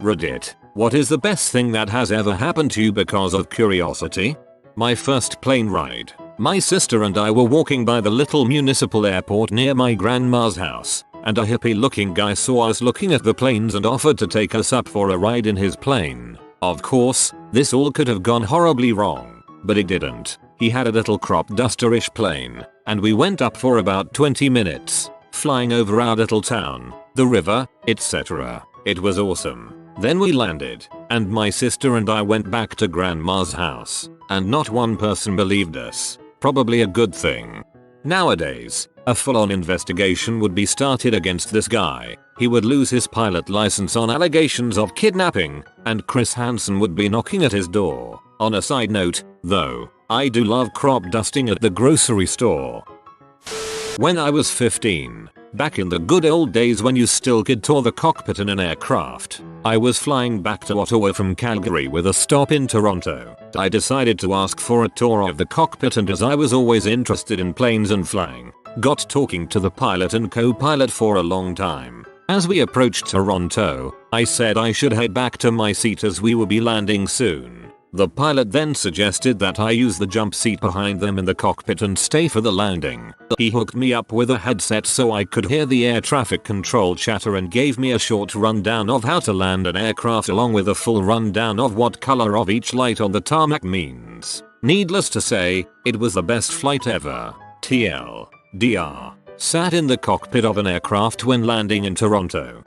Reddit, what is the best thing that has ever happened to you because of curiosity? My first plane ride. My sister and I were walking by the little municipal airport near my grandma's house, and a hippie looking guy saw us looking at the planes and offered to take us up for a ride in his plane. Of course, this all could have gone horribly wrong, but it didn't. He had a little crop dusterish plane, and we went up for about 20 minutes, flying over our little town, the river, etc. It was awesome. Then we landed, and my sister and I went back to grandma's house, and not one person believed us. Probably a good thing. Nowadays, a full-on investigation would be started against this guy. He would lose his pilot license on allegations of kidnapping, and Chris Hansen would be knocking at his door. On a side note, though, I do love crop dusting at the grocery store. When I was 15, back in the good old days when you still could tour the cockpit in an aircraft, I was flying back to Ottawa from Calgary with a stop in Toronto. I decided to ask for a tour of the cockpit, and as I was always interested in planes and flying, got talking to the pilot and co-pilot for a long time. As we approached Toronto, I said I should head back to my seat as we would be landing soon. The pilot then suggested that I use the jump seat behind them in the cockpit and stay for the landing. He hooked me up with a headset so I could hear the air traffic control chatter and gave me a short rundown of how to land an aircraft along with a full rundown of what color of each light on the tarmac means. Needless to say, it was the best flight ever. TLDR. Sat in the cockpit of an aircraft when landing in Toronto.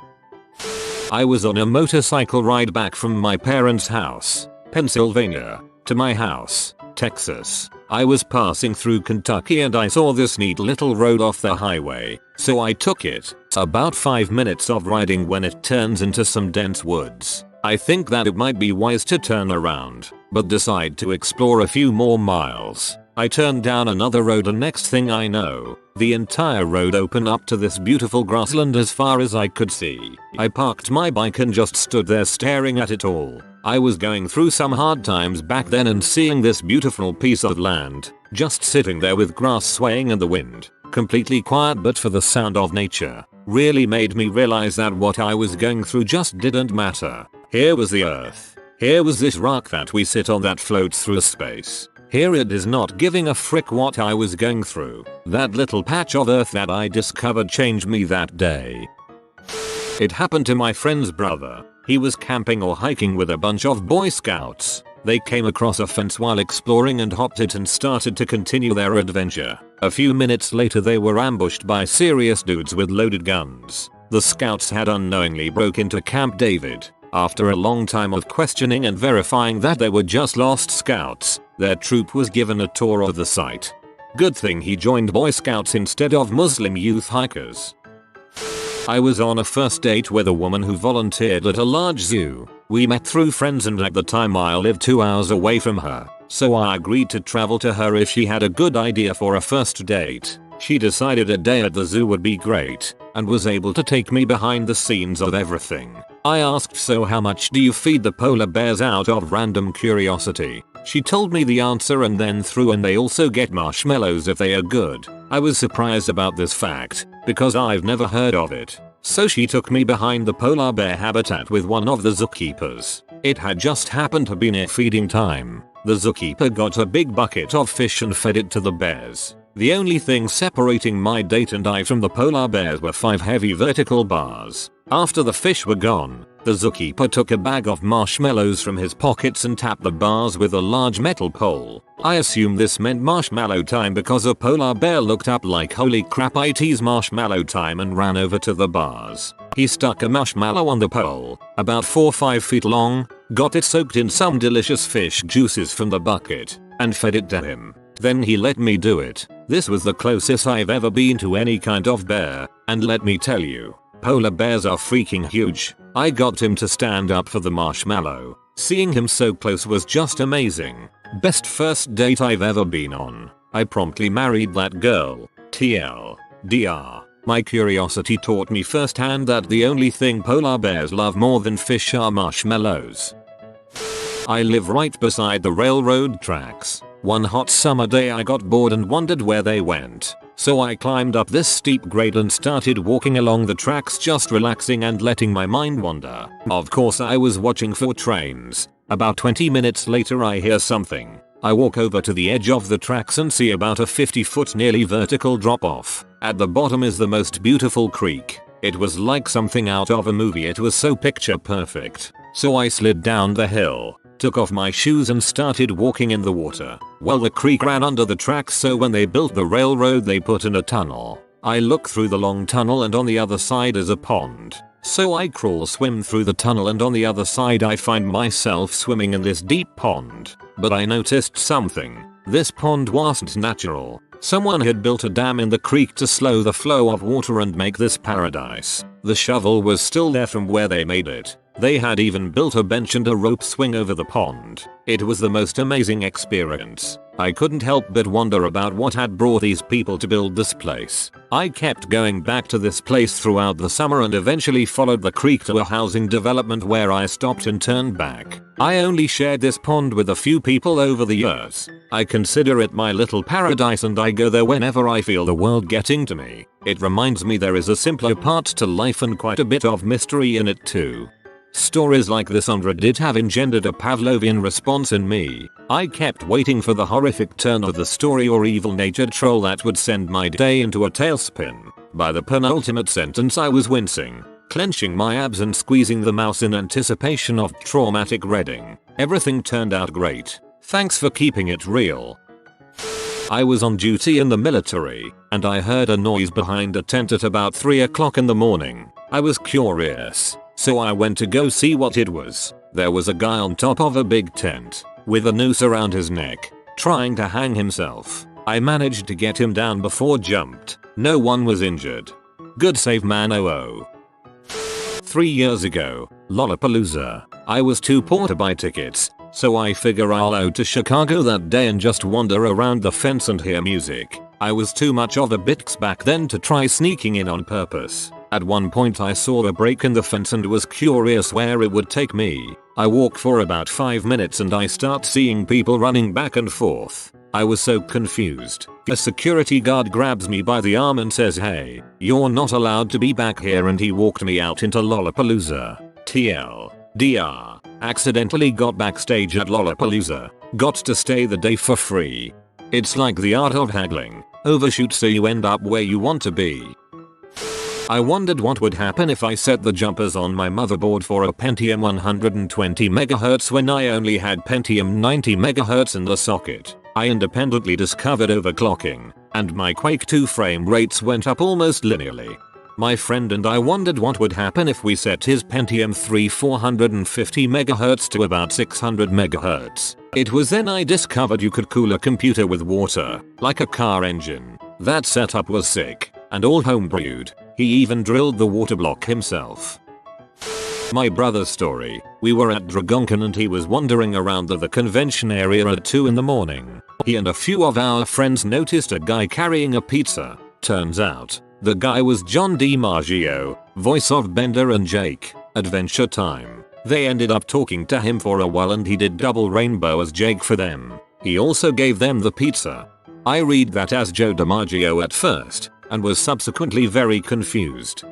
I was on a motorcycle ride back from my parents' house, Pennsylvania, to my house, Texas. I was passing through Kentucky and I saw this neat little road off the highway, so I took it. About 5 minutes of riding when it turns into some dense woods. I think that it might be wise to turn around, but decide to explore a few more miles. I turned down another road and next thing I know, the entire road opened up to this beautiful grassland as far as I could see. I parked my bike and just stood there staring at it all. I was going through some hard times back then, and seeing this beautiful piece of land, just sitting there with grass swaying in the wind, completely quiet but for the sound of nature, really made me realize that what I was going through just didn't matter. Here was the earth. Here was this rock that we sit on that floats through space. Here it is not giving a frick what I was going through. That little patch of earth that I discovered changed me that day. It happened to my friend's brother. He was camping or hiking with a bunch of Boy Scouts. They came across a fence while exploring and hopped it and started to continue their adventure. A few minutes later they were ambushed by serious dudes with loaded guns. The scouts had unknowingly broke into Camp David. After a long time of questioning and verifying that they were just lost scouts, their troop was given a tour of the site. Good thing he joined Boy Scouts instead of Muslim youth hikers. I was on a first date with a woman who volunteered at a large zoo. We met through friends and at the time I lived 2 hours away from her, so I agreed to travel to her if she had a good idea for a first date. She decided a day at the zoo would be great, and was able to take me behind the scenes of everything. I asked, so how much do you feed the polar bears, out of random curiosity. She told me the answer and then threw in they also get marshmallows if they are good. I was surprised about this fact, because I've never heard of it. So she took me behind the polar bear habitat with one of the zookeepers. It had just happened to be near feeding time. The zookeeper got a big bucket of fish and fed it to the bears. The only thing separating my date and I from the polar bears were 5 heavy vertical bars. After the fish were gone, the zookeeper took a bag of marshmallows from his pockets and tapped the bars with a large metal pole. I assume this meant marshmallow time because a polar bear looked up like holy crap it's marshmallow time and ran over to the bars. He stuck a marshmallow on the pole, about 4-5 feet long, got it soaked in some delicious fish juices from the bucket, and fed it to him. Then he let me do it. This was the closest I've ever been to any kind of bear, and let me tell you, polar bears are freaking huge. I got him to stand up for the marshmallow. Seeing him so close was just amazing. Best first date I've ever been on. I promptly married that girl. TLDR. My curiosity taught me firsthand that the only thing polar bears love more than fish are marshmallows. I live right beside the railroad tracks. One hot summer day I got bored and wondered where they went. So I climbed up this steep grade and started walking along the tracks, just relaxing and letting my mind wander. Of course I was watching for trains. About 20 minutes later I hear something. I walk over to the edge of the tracks and see about a 50-foot nearly vertical drop off. At the bottom is the most beautiful creek. It was like something out of a movie, it was so picture perfect. So I slid down the hill, took off my shoes and started walking in the water. Well, the creek ran under the tracks, so when they built the railroad they put in a tunnel. I look through the long tunnel and on the other side is a pond. So I swim through the tunnel and on the other side I find myself swimming in this deep pond. But I noticed something. This pond wasn't natural. Someone had built a dam in the creek to slow the flow of water and make this paradise. The shovel was still there from where they made it. They had even built a bench and a rope swing over the pond. It was the most amazing experience. I couldn't help but wonder about what had brought these people to build this place. I kept going back to this place throughout the summer and eventually followed the creek to a housing development where I stopped and turned back. I only shared this pond with a few people over the years. I consider it my little paradise and I go there whenever I feel the world getting to me. It reminds me there is a simpler part to life and quite a bit of mystery in it too. Stories like this on Reddit have engendered a Pavlovian response in me. I kept waiting for the horrific turn of the story or evil-natured troll that would send my day into a tailspin. By the penultimate sentence I was wincing, clenching my abs and squeezing the mouse in anticipation of traumatic reading. Everything turned out great. Thanks for keeping it real. I was on duty in the military, and I heard a noise behind a tent at about 3 o'clock in the morning. I was curious, so I went to go see what it was. There was a guy on top of a big tent, with a noose around his neck, trying to hang himself. I managed to get him down before jumped. No one was injured. Good save man. 3 years ago, Lollapalooza. I was too poor to buy tickets, so I figure I'll go to Chicago that day and just wander around the fence and hear music. I was too much of a bitch back then to try sneaking in on purpose. At one point I saw a break in the fence and was curious where it would take me. I walk for about 5 minutes and I start seeing people running back and forth. I was so confused. A security guard grabs me by the arm and says, "Hey, you're not allowed to be back here," and he walked me out into Lollapalooza. TLDR. Accidentally got backstage at Lollapalooza. Got to stay the day for free. It's like the art of haggling. Overshoot so you end up where you want to be. I wondered what would happen if I set the jumpers on my motherboard for a Pentium 120MHz when I only had Pentium 90MHz in the socket. I independently discovered overclocking, and my Quake 2 frame rates went up almost linearly. My friend and I wondered what would happen if we set his Pentium 3 450MHz to about 600MHz. It was then I discovered you could cool a computer with water, like a car engine. That setup was sick, and all homebrewed. He even drilled the water block himself. My brother's story. We were at Dragoncan and he was wandering around the convention area at 2 in the morning. He and a few of our friends noticed a guy carrying a pizza. Turns out, the guy was John DiMaggio, voice of Bender and Jake, Adventure Time. They ended up talking to him for a while and he did double rainbow as Jake for them. He also gave them the pizza. I read that as Joe DiMaggio at first, and was subsequently very confused.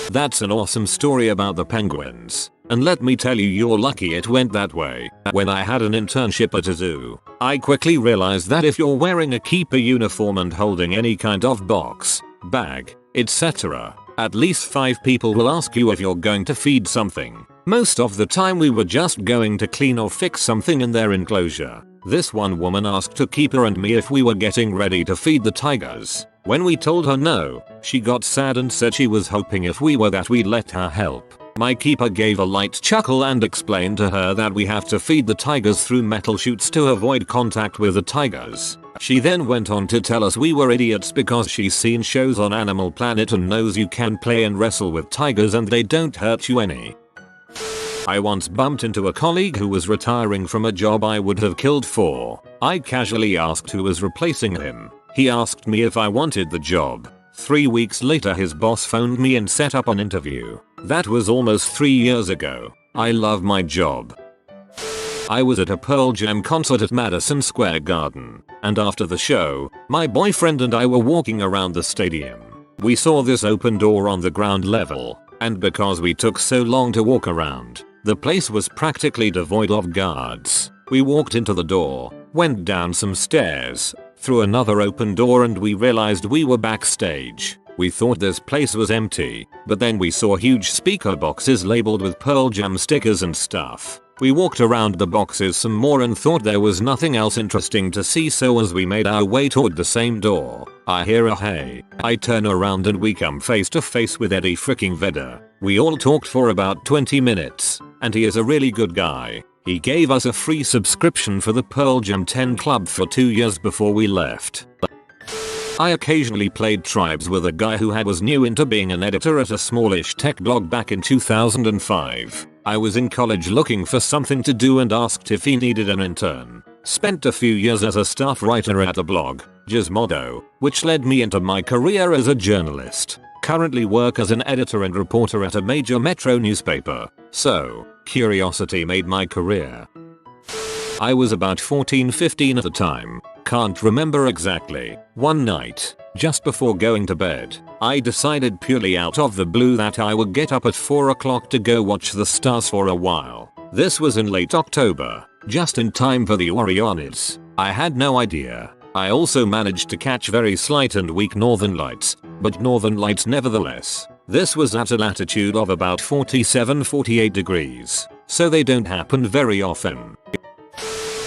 That's an awesome story about the penguins. And let me tell you, you're lucky it went that way. When I had an internship at a zoo, I quickly realized that if you're wearing a keeper uniform and holding any kind of box, bag, etc., at least 5 people will ask you if you're going to feed something. Most of the time we were just going to clean or fix something in their enclosure. This one woman asked a keeper and me if we were getting ready to feed the tigers. When we told her no, she got sad and said she was hoping if we were that we'd let her help. My keeper gave a light chuckle and explained to her that we have to feed the tigers through metal chutes to avoid contact with the tigers. She then went on to tell us we were idiots because she's seen shows on Animal Planet and knows you can play and wrestle with tigers and they don't hurt you any. I once bumped into a colleague who was retiring from a job I would have killed for. I casually asked who was replacing him. He asked me if I wanted the job. 3 weeks later his boss phoned me and set up an interview. That was almost 3 years ago. I love my job. I was at a Pearl Jam concert at Madison Square Garden, and after the show, my boyfriend and I were walking around the stadium. We saw this open door on the ground level, and because we took so long to walk around, the place was practically devoid of guards. We walked into the door, went down some stairs, through another open door, and we realized we were backstage. We thought this place was empty, but then we saw huge speaker boxes labeled with Pearl Jam stickers and stuff. We walked around the boxes some more and thought there was nothing else interesting to see, so as we made our way toward the same door, I hear a hey. I turn around and we come face to face with Eddie freaking Vedder. We all talked for about 20 minutes, and he is a really good guy. He gave us a free subscription for the Pearl Jam 10 Club for 2 years before we left. I occasionally played Tribes with a guy who was new into being an editor at a smallish tech blog back in 2005. I was in college looking for something to do and asked if he needed an intern. Spent a few years as a staff writer at the blog, Gizmodo, which led me into my career as a journalist. Currently work as an editor and reporter at a major metro newspaper. So, curiosity made my career. I was about 14-15 at the time. Can't remember exactly. One night, just before going to bed, I decided purely out of the blue that I would get up at 4 o'clock to go watch the stars for a while. This was in late October, just in time for the Oddities. I had no idea. I also managed to catch very slight and weak northern lights, but northern lights nevertheless. This was at a latitude of about 47-48 degrees, so they don't happen very often.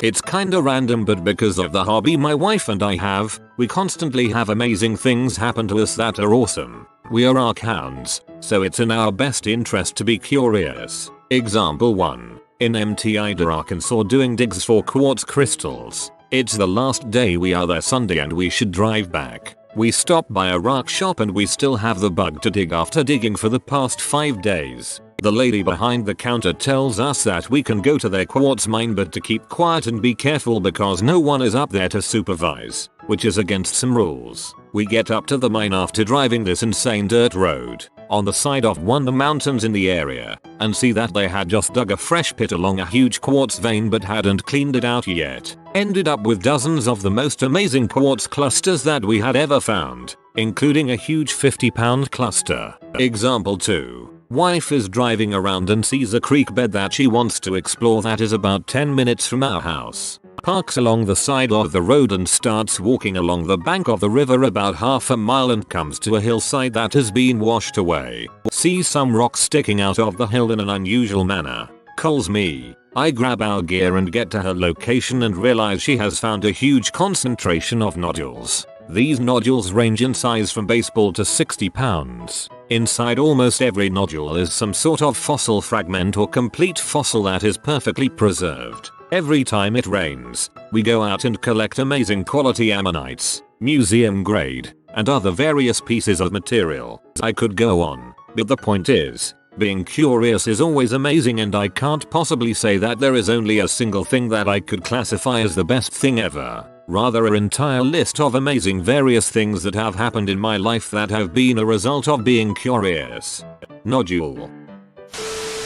It's kinda random, but because of the hobby my wife and I have, we constantly have amazing things happen to us that are awesome. We are arc hounds, so it's in our best interest to be curious. Example 1. In Mt. Ida, Arkansas, doing digs for quartz crystals. It's the last day we are there, Sunday, and we should drive back. We stop by a rock shop and we still have the bug to dig after digging for the past 5 days. The lady behind the counter tells us that we can go to their quartz mine, but to keep quiet and be careful because no one is up there to supervise, which is against some rules. We get up to the mine after driving this insane dirt road on the side of one of the mountains in the area, and see that they had just dug a fresh pit along a huge quartz vein but hadn't cleaned it out yet. Ended up with dozens of the most amazing quartz clusters that we had ever found, including a huge 50-pound cluster. Example 2. Wife is driving around and sees a creek bed that she wants to explore that is about 10 minutes from our house. Parks along the side of the road and starts walking along the bank of the river about half a mile and comes to a hillside that has been washed away. Sees some rocks sticking out of the hill in an unusual manner. Calls me. I grab our gear and get to her location and realize she has found a huge concentration of nodules. These nodules range in size from baseball to 60 pounds. Inside almost every nodule is some sort of fossil fragment or complete fossil that is perfectly preserved. Every time it rains, we go out and collect amazing quality ammonites, museum grade, and other various pieces of material. I could go on, but the point is, being curious is always amazing, and I can't possibly say that there is only a single thing that I could classify as the best thing ever. Rather, an entire list of amazing various things that have happened in my life that have been a result of being curious. Nodule.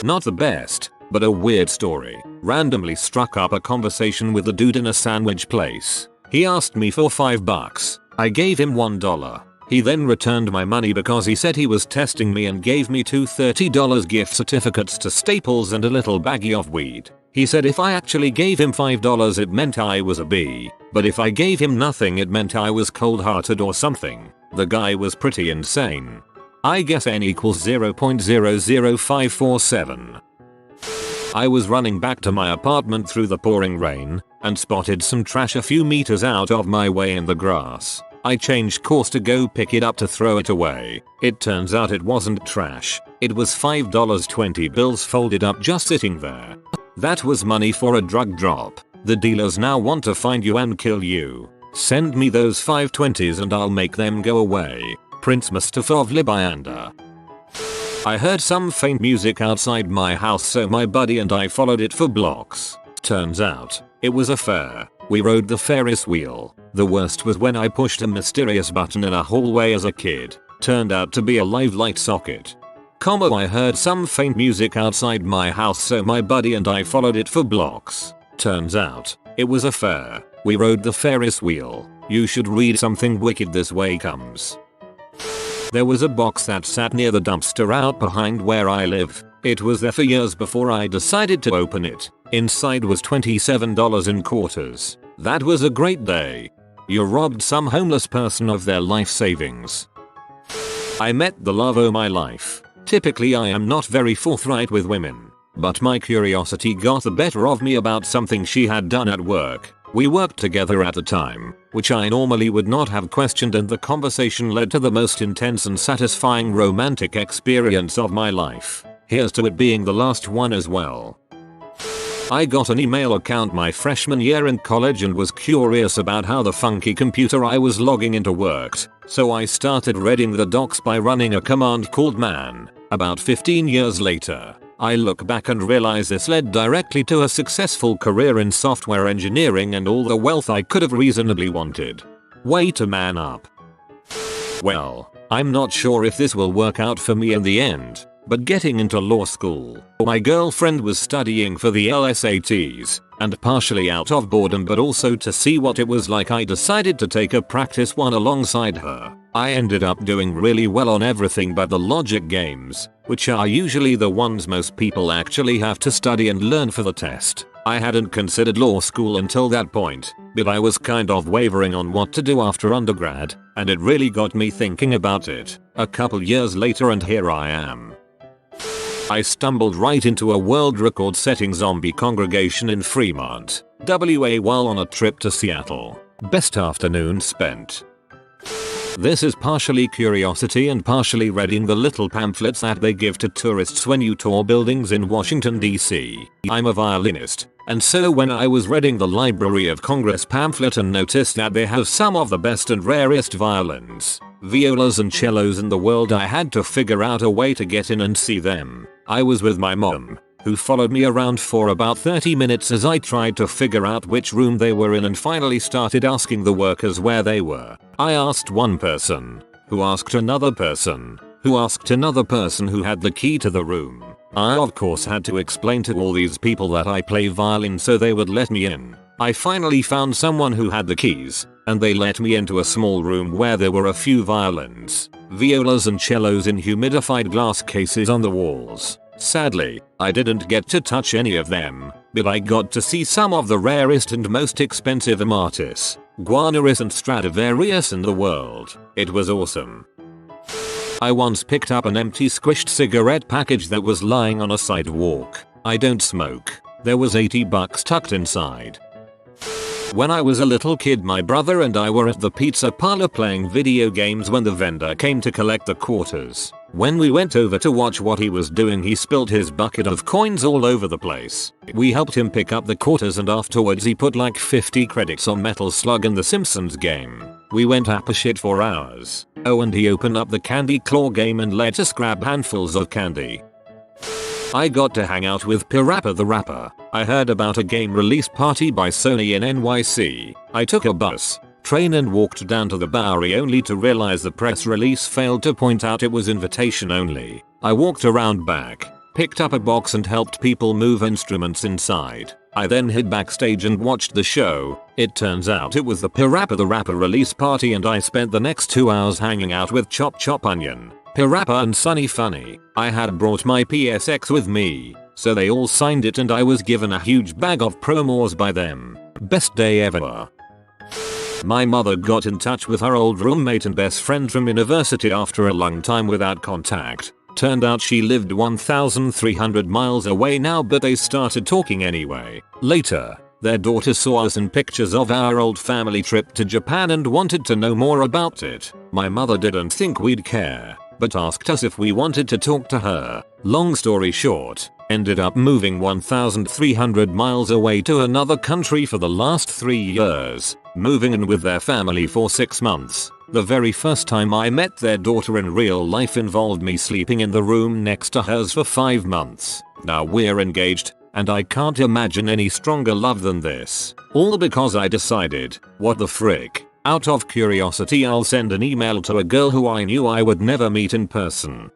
Not the best, but a weird story. Randomly struck up a conversation with a dude in a sandwich place. He asked me for $5. I gave him $1. He then returned my money because he said he was testing me and gave me two $30 gift certificates to Staples and a little baggie of weed. He said if I actually gave him $5 it meant I was a B, but if I gave him nothing it meant I was cold-hearted or something. The guy was pretty insane. I guess n equals 0.00547. I was running back to my apartment through the pouring rain and spotted some trash a few meters out of my way in the grass. I changed course to go pick it up to throw it away. It turns out it wasn't trash. It was $5.20 bills folded up just sitting there. That was money for a drug drop. The dealers now want to find you and kill you. Send me those 520s and I'll make them go away. Prince Mustafa of Libya. I heard some faint music outside my house, so my buddy and I followed it for blocks. Turns out, it was a fair. We rode the Ferris wheel. The worst was when I pushed a mysterious button in a hallway as a kid. Turned out to be a live light socket. I heard some faint music outside my house, so my buddy and I followed it for blocks. Turns out, it was a fair. We rode the Ferris wheel. You should read something wicked this way comes. There was a box that sat near the dumpster out behind where I live. It was there for years before I decided to open it. Inside was $27 in quarters. That was a great day. You robbed some homeless person of their life savings. I met the love of my life. Typically I am not very forthright with women, but my curiosity got the better of me about something she had done at work. We worked together at a time, which I normally would not have questioned, and the conversation led to the most intense and satisfying romantic experience of my life. Here's to it being the last one as well. I got an email account my freshman year in college and was curious about how the funky computer I was logging into worked, so I started reading the docs by running a command called man. About 15 years later, I look back and realize this led directly to a successful career in software engineering and all the wealth I could have reasonably wanted. Way to man up. Well, I'm not sure if this will work out for me in the end, but getting into law school, my girlfriend was studying for the LSATs, and partially out of boredom but also to see what it was like, I decided to take a practice one alongside her. I ended up doing really well on everything but the logic games, which are usually the ones most people actually have to study and learn for the test. I hadn't considered law school until that point, but I was kind of wavering on what to do after undergrad, and it really got me thinking about it. A couple years later and here I am. I stumbled right into a world record setting zombie congregation in Fremont, WA while on a trip to Seattle. Best afternoon spent. This is partially curiosity and partially reading the little pamphlets that they give to tourists when you tour buildings in Washington DC. I'm a violinist, and so when I was reading the Library of Congress pamphlet and noticed that they have some of the best and rarest violins, violas and cellos in the world, I had to figure out a way to get in and see them. I was with my mom, who followed me around for about 30 minutes as I tried to figure out which room they were in and finally started asking the workers where they were. I asked one person, who asked another person, who asked another person who had the key to the room. I of course had to explain to all these people that I play violin so they would let me in. I finally found someone who had the keys, and they let me into a small room where there were a few violins, violas and cellos in humidified glass cases on the walls. Sadly, I didn't get to touch any of them, but I got to see some of the rarest and most expensive Amatis, Guarneris and Stradivarius in the world. It was awesome. I once picked up an empty squished cigarette package that was lying on a sidewalk. I don't smoke. There was $80 tucked inside. When I was a little kid, my brother and I were at the pizza parlor playing video games when the vendor came to collect the quarters. When we went over to watch what he was doing, he spilled his bucket of coins all over the place. We helped him pick up the quarters and afterwards he put like 50 credits on Metal Slug in the Simpsons game. We went apeshit for hours. Oh, and he opened up the candy claw game and let us grab handfuls of candy. I got to hang out with Pirappa the Rapper. I heard about a game release party by Sony in NYC. I took a bus, train and walked down to the Bowery only to realize the press release failed to point out it was invitation only. I walked around back, picked up a box and helped people move instruments inside. I then hid backstage and watched the show. It turns out it was the Pirappa the Rapper release party and I spent the next 2 hours hanging out with Chop Chop Onion, Pirappa and Sunny Funny. I had brought my PSX with me, so they all signed it and I was given a huge bag of promos by them. Best day ever. My mother got in touch with her old roommate and best friend from university after a long time without contact. Turned out she lived 1,300 miles away now, but they started talking anyway. Later, their daughter saw us in pictures of our old family trip to Japan and wanted to know more about it. My mother didn't think we'd care, but asked us if we wanted to talk to her. Long story short, ended up moving 1,300 miles away to another country for the last 3 years, moving in with their family for 6 months. The very first time I met their daughter in real life involved me sleeping in the room next to hers for 5 months. Now we're engaged, and I can't imagine any stronger love than this. All because I decided, what the frick? Out of curiosity I'll send an email to a girl who I knew I would never meet in person.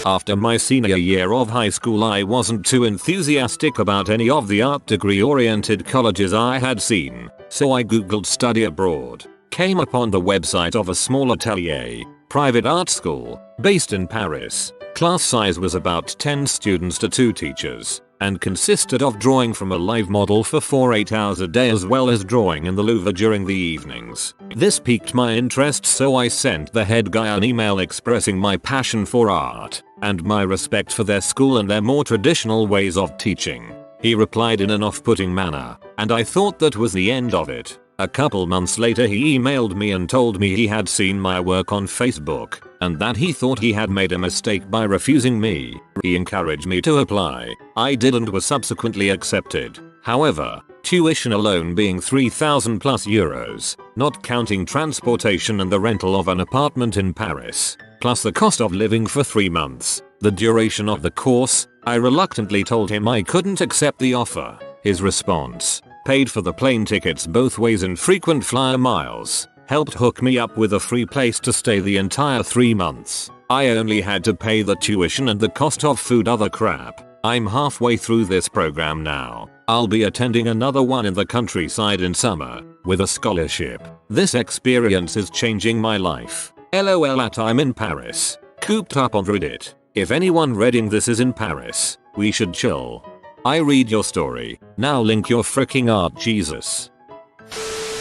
After my senior year of high school, I wasn't too enthusiastic about any of the art degree oriented colleges I had seen, so I googled study abroad, came upon the website of a small atelier, private art school, based in Paris. Class size was about 10 students to 2 teachers, and consisted of drawing from a live model for 8 hours a day as well as drawing in the Louvre during the evenings. This piqued my interest, so I sent the head guy an email expressing my passion for art and my respect for their school and their more traditional ways of teaching. He replied in an off-putting manner, and I thought that was the end of it. A couple months later he emailed me and told me he had seen my work on Facebook and that he thought he had made a mistake by refusing me. He encouraged me to apply. I did and was subsequently accepted. However, tuition alone being 3,000 plus euros, not counting transportation and the rental of an apartment in Paris, plus the cost of living for 3 months, the duration of the course, I reluctantly told him I couldn't accept the offer. His response: paid for the plane tickets both ways and frequent flyer miles, helped hook me up with a free place to stay the entire 3 months. I only had to pay the tuition and the cost of food, other crap. I'm halfway through this program now. I'll be attending another one in the countryside in summer, with a scholarship. This experience is changing my life. LOL at I'm in Paris. Cooped up on Reddit. If anyone reading this is in Paris, we should chill. I read your story. Now link your freaking art, Jesus.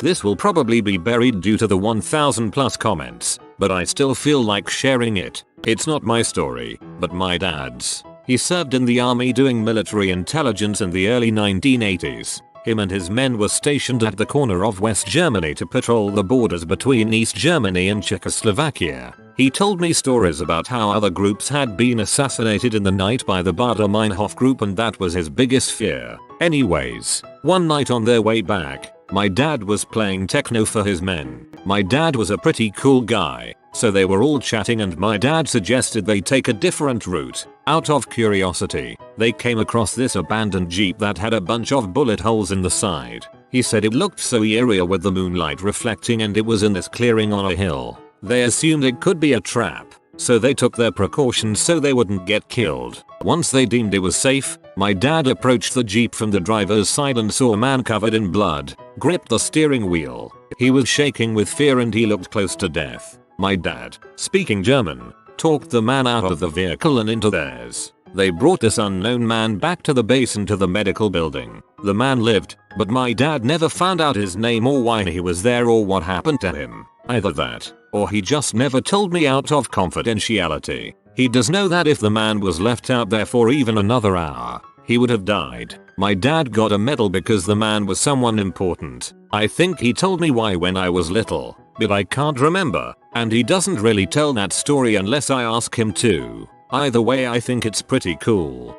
This will probably be buried due to the 1000 plus comments, but I still feel like sharing it. It's not my story, but my dad's. He served in the army doing military intelligence in the early 1980s. Him and his men were stationed at the corner of West Germany to patrol the borders between East Germany and Czechoslovakia. He told me stories about how other groups had been assassinated in the night by the Baader-Meinhof group, and that was his biggest fear. Anyways, one night on their way back, my dad was playing techno for his men. My dad was a pretty cool guy, so they were all chatting and my dad suggested they take a different route. Out of curiosity, they came across this abandoned Jeep that had a bunch of bullet holes in the side. He said it looked so eerie with the moonlight reflecting, and it was in this clearing on a hill. They assumed it could be a trap, so they took their precautions so they wouldn't get killed. Once they deemed it was safe, my dad approached the Jeep from the driver's side and saw a man covered in blood, gripped the steering wheel. He was shaking with fear and he looked close to death. My dad, speaking German, talked the man out of the vehicle and into theirs. They brought this unknown man back to the base and to the medical building. The man lived, but my dad never found out his name or why he was there or what happened to him. Either that, or he just never told me out of confidentiality. He does know that if the man was left out there for even another hour, he would have died. My dad got a medal because the man was someone important. I think he told me why when I was little, but I can't remember, and he doesn't really tell that story unless I ask him to. Either way, I think it's pretty cool.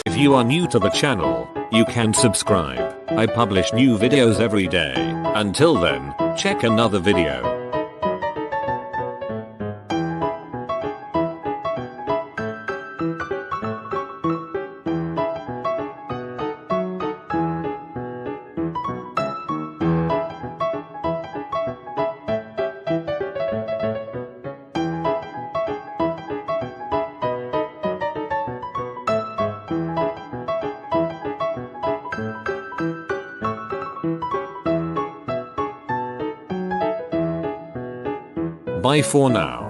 If you are new to the channel, you can subscribe. I publish new videos every day. Until then, check another video. Bye for now.